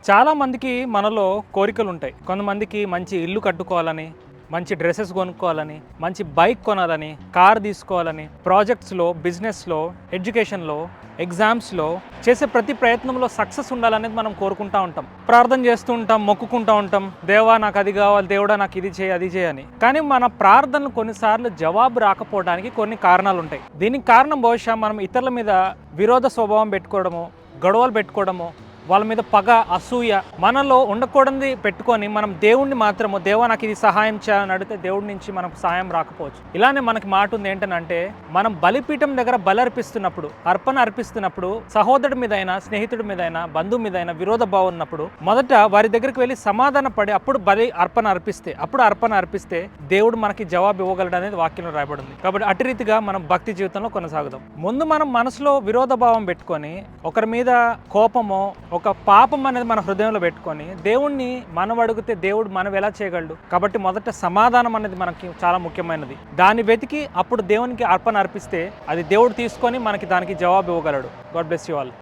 చాలా మందికి మనలో కోరికలు ఉంటాయి. కొంతమందికి మంచి ఇల్లు కట్టుకోవాలని, మంచి డ్రెస్సెస్ కొనుక్కోవాలని, మంచి బైక్ కొనాలని, కార్ తీసుకోవాలని, ప్రాజెక్ట్స్లో, బిజినెస్లో, ఎడ్యుకేషన్లో, ఎగ్జామ్స్లో చేసే ప్రతి ప్రయత్నంలో సక్సెస్ ఉండాలనేది మనం కోరుకుంటూ ఉంటాం. ప్రార్థన చేస్తూ ఉంటాం, మొక్కుకుంటూ ఉంటాం, దేవా నాకు అది కావాలి, దేవుడా నాకు ఇది చేయి, అది చేయని. కానీ మన ప్రార్థనలు కొన్నిసార్లు జవాబు రాకపోవడానికి కొన్ని కారణాలు ఉంటాయి. దీనికి కారణం బహుశా మనం ఇతరుల మీద విరోధ స్వభావం పెట్టుకోవడము, గొడవలు పెట్టుకోవడము, వాళ్ళ మీద పగ, అసూయ మనలో ఉండకూడదు పెట్టుకొని మనం దేవుణ్ణి మాత్రము దేవా నాకు ఇది సహాయం చేయాలని అడిగితే దేవుడి నుంచి మనకు సహాయం రాకపోవచ్చు. ఇలానే మనకి మాట ఉంది ఏంటంటే, మనం బలిపీఠం దగ్గర బలి అర్పిస్తున్నప్పుడు, అర్పణ అర్పిస్తున్నప్పుడు సహోదరుడి మీదైనా, స్నేహితుడి మీదైనా, బంధువు మీదైనా విరోధ భావం ఉన్నప్పుడు మొదట వారి దగ్గరికి వెళ్ళి సమాధాన పడి అప్పుడు బలి అర్పణ అర్పిస్తే దేవుడు మనకి జవాబు ఇవ్వగలడు అనేది వాక్యంలో రాయబడింది. కాబట్టి అటు రీతిగా మనం భక్తి జీవితంలో కొనసాగుదాం. ముందు మనం మనసులో విరోధ భావం పెట్టుకొని, ఒకరి మీద కోపమో ఒక పాపం అనేది మన హృదయంలో పెట్టుకొని దేవుణ్ణి మనం అడిగితే దేవుడు మనం ఎలా చేయగలడు. కాబట్టి మొదట సమాధానం అనేది మనకి చాలా ముఖ్యమైనది. దాన్ని వెతికి అప్పుడు దేవునికి అర్పణ అర్పిస్తే అది దేవుడు తీసుకొని మనకి దానికి జవాబు ఇవ్వగలడు. God bless you all.